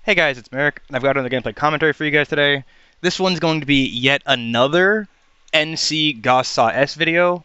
Hey guys, it's Merrick, and I've got another gameplay commentary for you guys today. This one's going to be yet another NC Gauss Saw S video.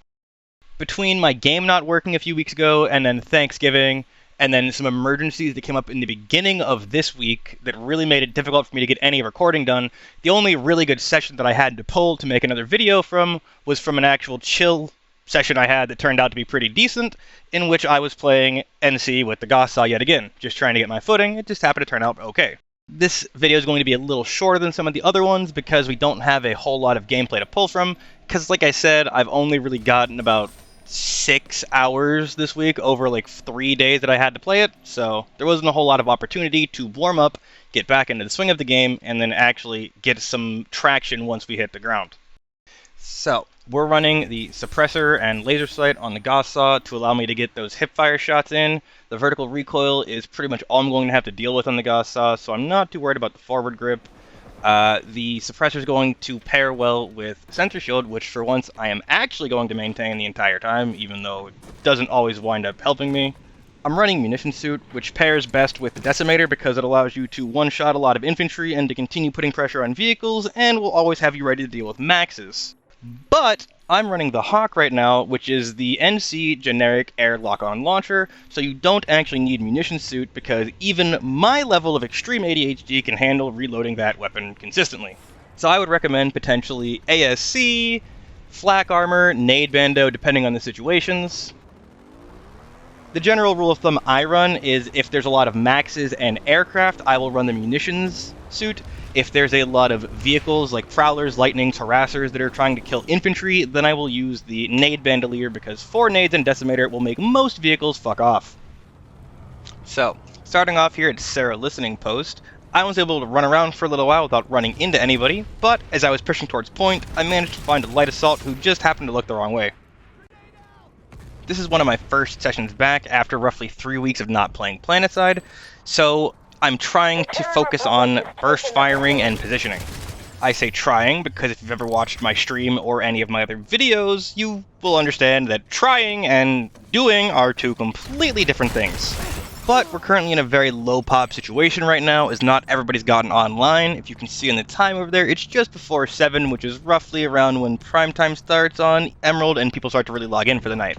Between my game not working a few weeks ago, and then Thanksgiving, and then some emergencies that came up in the beginning of this week that really made it difficult for me to get any recording done, the only really good session that I had to pull to make another video from was from an actual chill session I had that turned out to be pretty decent, in which I was playing NC with the Gauss Saw yet again, just trying to get my footing. It just happened to turn out okay. This video is going to be a little shorter than some of the other ones because we don't have a whole lot of gameplay to pull from, because like I said, I've only really gotten about 6 hours this week over like 3 days that I had to play it, so there wasn't a whole lot of opportunity to warm up, get back into the swing of the game, and then actually get some traction once we hit the ground. So, we're running the suppressor and laser sight on the Gauss Saw to allow me to get those hipfire shots in. The vertical recoil is pretty much all I'm going to have to deal with on the Gauss Saw, so I'm not too worried about the forward grip. The suppressor is going to pair well with sensor shield, which for once I am actually going to maintain the entire time, even though it doesn't always wind up helping me. I'm running munition suit, which pairs best with the decimator because it allows you to one-shot a lot of infantry and to continue putting pressure on vehicles, and will always have you ready to deal with maxes. But I'm running the Hawk right now, which is the NC generic air lock-on launcher, so you don't actually need munition suit because even my level of extreme ADHD can handle reloading that weapon consistently. So I would recommend potentially ASC, flak armor, nade bando, depending on the situations. The general rule of thumb I run is if there's a lot of maxes and aircraft, I will run the munitions suit. If there's a lot of vehicles like prowlers, lightnings, harassers that are trying to kill infantry, then I will use the nade bandolier because 4 nades and decimator will make most vehicles fuck off. So, starting off here at Sarah listening post, I was able to run around for a little while without running into anybody, but as I was pushing towards point, I managed to find a light assault who just happened to look the wrong way. This is one of my first sessions back after roughly 3 weeks of not playing Planetside, so I'm trying to focus on burst firing and positioning. I say trying because if you've ever watched my stream or any of my other videos, you will understand that trying and doing are two completely different things. But we're currently in a very low pop situation right now, as not everybody's gotten online. If you can see in the time over there, it's just before 7, which is roughly around when prime time starts on Emerald and people start to really log in for the night.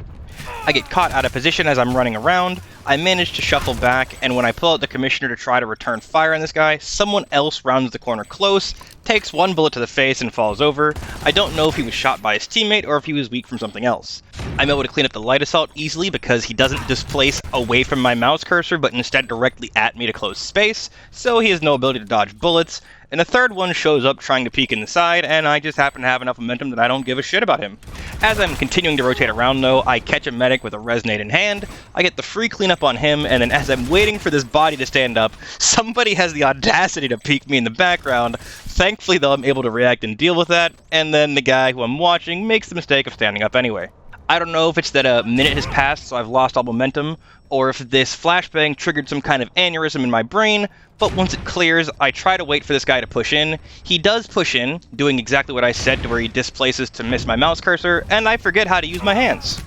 I get caught out of position as I'm running around. I manage to shuffle back, and when I pull out the commissioner to try to return fire on this guy, someone else rounds the corner close, takes 1 bullet to the face, and falls over. I don't know if he was shot by his teammate or if he was weak from something else. I'm able to clean up the light assault easily because he doesn't displace away from my mouse cursor, but instead directly at me to close space, so he has no ability to dodge bullets. And a third one shows up trying to peek in the side, and I just happen to have enough momentum that I don't give a shit about him. As I'm continuing to rotate around though, I catch a medic with a resonate in hand, I get the free cleanup on him, and then as I'm waiting for this body to stand up, somebody has the audacity to peek me in the background. Thankfully though, I'm able to react and deal with that, and then the guy who I'm watching makes the mistake of standing up anyway. I don't know if it's that a minute has passed so I've lost all momentum, or if this flashbang triggered some kind of aneurysm in my brain, but once it clears, I try to wait for this guy to push in. He does push in, doing exactly what I said to where he displaces to miss my mouse cursor, and I forget how to use my hands.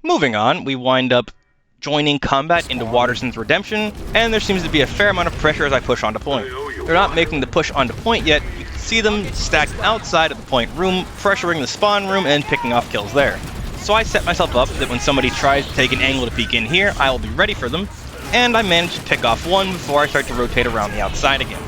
Moving on, we wind up joining combat into Waterson's Redemption, and there seems to be a fair amount of pressure as I push onto point. They're not making the push onto point yet. You can see them stacked outside of the point room, pressuring the spawn room and picking off kills there. So I set myself up that when somebody tries to take an angle to peek in here, I will be ready for them, and I manage to pick off one before I start to rotate around the outside again.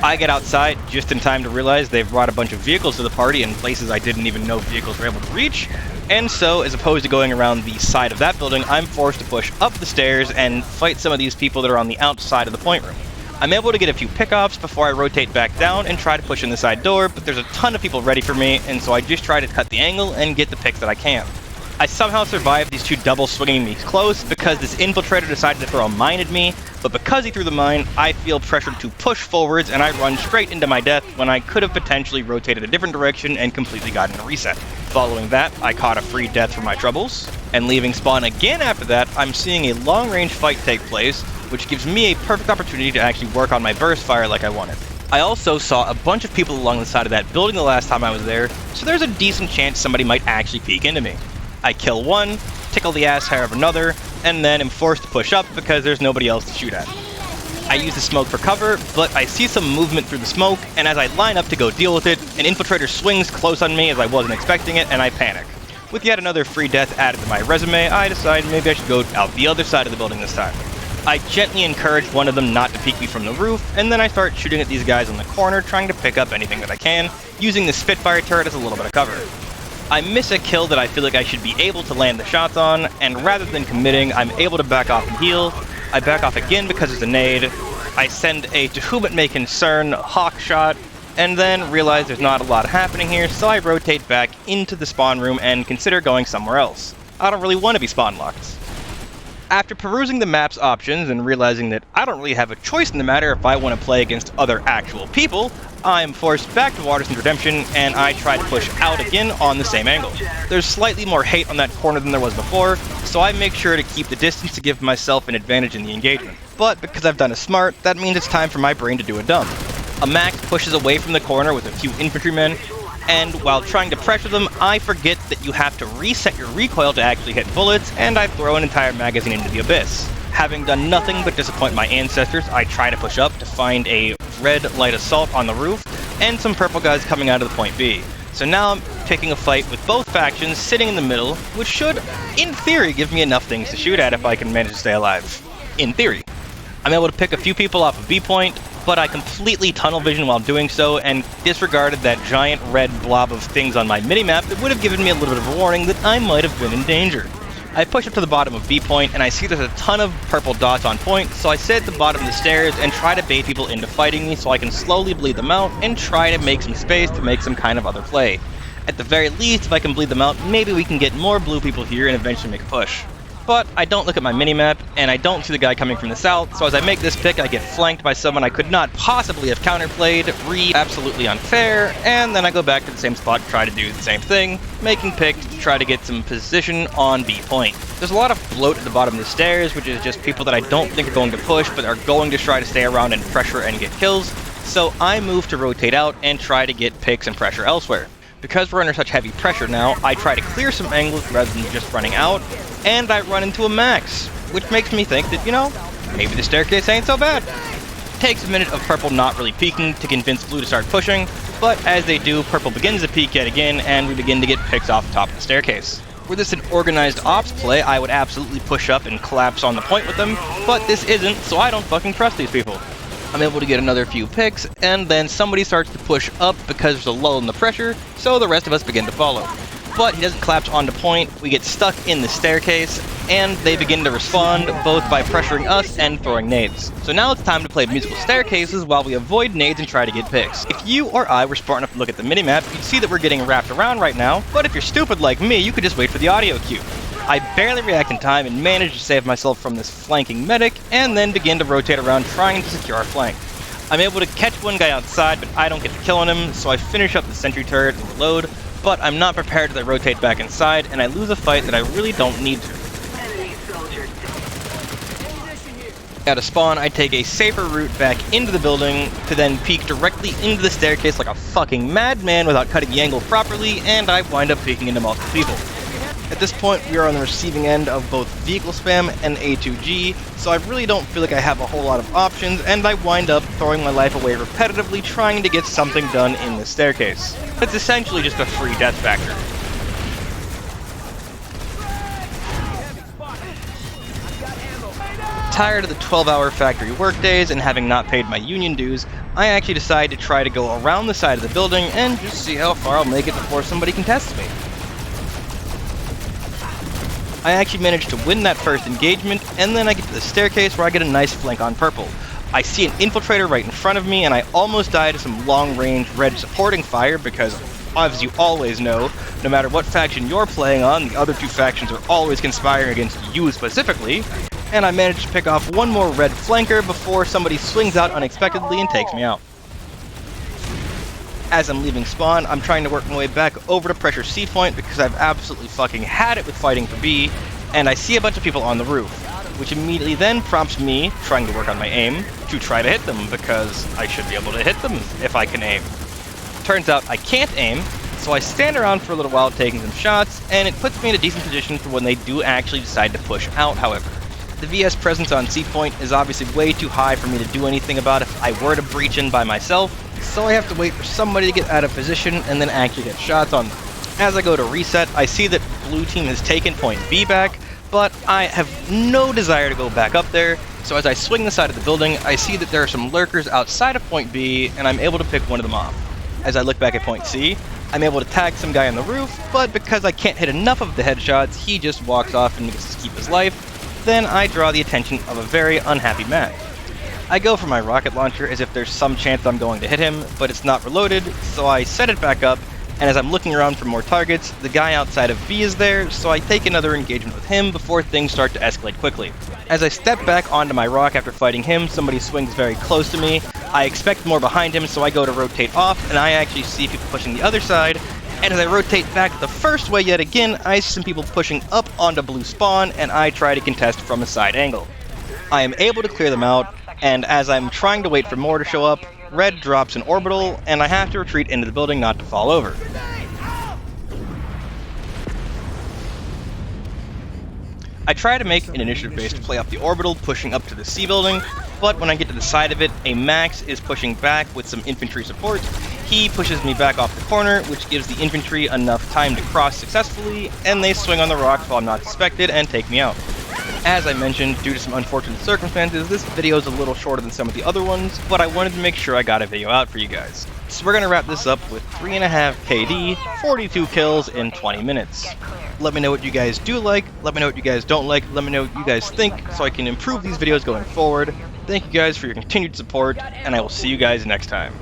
I get outside just in time to realize they've brought a bunch of vehicles to the party in places I didn't even know vehicles were able to reach, and so as opposed to going around the side of that building, I'm forced to push up the stairs and fight some of these people that are on the outside of the point room. I'm able to get a few pickoffs before I rotate back down and try to push in the side door, but there's a ton of people ready for me, and so I just try to cut the angle and get the picks that I can. I somehow survived these two double swinging me close because this infiltrator decided to throw a mine at me, but because he threw the mine, I feel pressured to push forwards and I run straight into my death when I could have potentially rotated a different direction and completely gotten a reset. Following that, I caught a free death for my troubles, and leaving spawn again after that, I'm seeing a long-range fight take place, which gives me a perfect opportunity to actually work on my burst fire like I wanted. I also saw a bunch of people along the side of that building the last time I was there, so there's a decent chance somebody might actually peek into me. I kill one, tickle the ass hair of another, and then am forced to push up because there's nobody else to shoot at. I use the smoke for cover, but I see some movement through the smoke, and as I line up to go deal with it, an infiltrator swings close on me as I wasn't expecting it, and I panic. With yet another free death added to my resume, I decide maybe I should go out the other side of the building this time. I gently encourage one of them not to peek me from the roof, and then I start shooting at these guys on the corner, trying to pick up anything that I can, using the Spitfire turret as a little bit of cover. I miss a kill that I feel like I should be able to land the shots on, and rather than committing, I'm able to back off and heal. I back off again because it's a nade. I send a to whom it may concern hawk shot, and then realize there's not a lot happening here, so I rotate back into the spawn room and consider going somewhere else. I don't really want to be spawn locked. After perusing the map's options and realizing that I don't really have a choice in the matter if I want to play against other actual people, I am forced back to Waterson's Redemption, and I try to push out again on the same angle. There's slightly more hate on that corner than there was before, so I make sure to keep the distance to give myself an advantage in the engagement. But because I've done a smart, that means it's time for my brain to do a dumb. A Max pushes away from the corner with a few infantrymen, and while trying to pressure them, I forget that you have to reset your recoil to actually hit bullets, and I throw an entire magazine into the abyss. Having done nothing but disappoint my ancestors, I try to push up to find a red light assault on the roof, and some purple guys coming out of the point B. So now I'm picking a fight with both factions sitting in the middle, which should, in theory, give me enough things to shoot at if I can manage to stay alive. In theory. I'm able to pick a few people off of B point, but I completely tunnel vision while doing so and disregarded that giant red blob of things on my minimap that would have given me a little bit of a warning that I might have been in danger. I push up to the bottom of B point and I see there's a ton of purple dots on point, so I sit at the bottom of the stairs and try to bait people into fighting me so I can slowly bleed them out and try to make some space to make some kind of other play. At the very least, if I can bleed them out, maybe we can get more blue people here and eventually make a push. But I don't look at my minimap, and I don't see the guy coming from the south, so as I make this pick, I get flanked by someone I could not possibly have counterplayed, absolutely unfair, and then I go back to the same spot to try to do the same thing, making picks to try to get some position on B point. There's a lot of bloat at the bottom of the stairs, which is just people that I don't think are going to push, but are going to try to stay around and pressure and get kills, so I move to rotate out and try to get picks and pressure elsewhere. Because we're under such heavy pressure now, I try to clear some angles rather than just running out, and I run into a Max, which makes me think that, you know, maybe the staircase ain't so bad. It takes a minute of purple not really peeking to convince blue to start pushing, but as they do, purple begins to peek yet again, and we begin to get picks off the top of the staircase. Were this an organized ops play, I would absolutely push up and collapse on the point with them, but this isn't, so I don't fucking trust these people. I'm able to get another few picks, and then somebody starts to push up because there's a lull in the pressure, so the rest of us begin to follow. But he doesn't collapse onto point, we get stuck in the staircase, and they begin to respond both by pressuring us and throwing nades. So now it's time to play musical staircases while we avoid nades and try to get picks. If you or I were smart enough to look at the minimap, you'd see that we're getting wrapped around right now, but if you're stupid like me, you could just wait for the audio cue. I barely react in time and manage to save myself from this flanking medic, and then begin to rotate around trying to secure our flank. I'm able to catch one guy outside, but I don't get to killing him, so I finish up the sentry turret and reload, but I'm not prepared as I rotate back inside, and I lose a fight that I really don't need to. Out of spawn, I take a safer route back into the building to then peek directly into the staircase like a fucking madman without cutting the angle properly, and I wind up peeking into multiple people. At this point, we are on the receiving end of both vehicle spam and A2G, so I really don't feel like I have a whole lot of options, and I wind up throwing my life away repetitively trying to get something done in the staircase. It's essentially just a free death factor. Tired of the 12-hour factory workdays and having not paid my union dues, I actually decide to try to go around the side of the building and just see how far I'll make it before somebody contests me. I actually managed to win that first engagement, and then I get to the staircase where I get a nice flank on purple. I see an infiltrator right in front of me, and I almost die to some long-range red supporting fire because, as you always know, no matter what faction you're playing on, the other two factions are always conspiring against you specifically, and I managed to pick off one more red flanker before somebody swings out unexpectedly and takes me out. As I'm leaving spawn, I'm trying to work my way back over to pressure C point because I've absolutely fucking had it with fighting for B, and I see a bunch of people on the roof, which immediately then prompts me, trying to work on my aim, to try to hit them because I should be able to hit them if I can aim. Turns out I can't aim, so I stand around for a little while taking some shots, and it puts me in a decent position for when they do actually decide to push out, however. The VS presence on C point is obviously way too high for me to do anything about if I were to breach in by myself, so I have to wait for somebody to get out of position and then actually get shots on them. As I go to reset, I see that blue team has taken point B back, but I have no desire to go back up there, so as I swing the side of the building, I see that there are some lurkers outside of point B, and I'm able to pick one of them off. As I look back at point C, I'm able to tag some guy on the roof, but because I can't hit enough of the headshots, he just walks off and gets to keep his life. Then I draw the attention of a very unhappy match. I go for my rocket launcher as if there's some chance I'm going to hit him, but it's not reloaded, so I set it back up, and as I'm looking around for more targets, the guy outside of B is there, so I take another engagement with him before things start to escalate quickly. As I step back onto my rock after fighting him, somebody swings very close to me. I expect more behind him, so I go to rotate off, and I actually see people pushing the other side. And as I rotate back the first way yet again, I see some people pushing up onto blue spawn, and I try to contest from a side angle. I am able to clear them out, and as I'm trying to wait for more to show up, red drops an orbital, and I have to retreat into the building not to fall over. I try to make an initiative-based play off the orbital, pushing up to the C building, but when I get to the side of it, a Max is pushing back with some infantry support. He pushes me back off the corner, which gives the infantry enough time to cross successfully, and they swing on the rocks while I'm not suspected and take me out. As I mentioned, due to some unfortunate circumstances, this video is a little shorter than some of the other ones, but I wanted to make sure I got a video out for you guys. So we're going to wrap this up with 3.5 KD, 42 kills in 20 minutes. Let me know what you guys do like, let me know what you guys don't like, let me know what you guys think, so I can improve these videos going forward. Thank you guys for your continued support, and I will see you guys next time.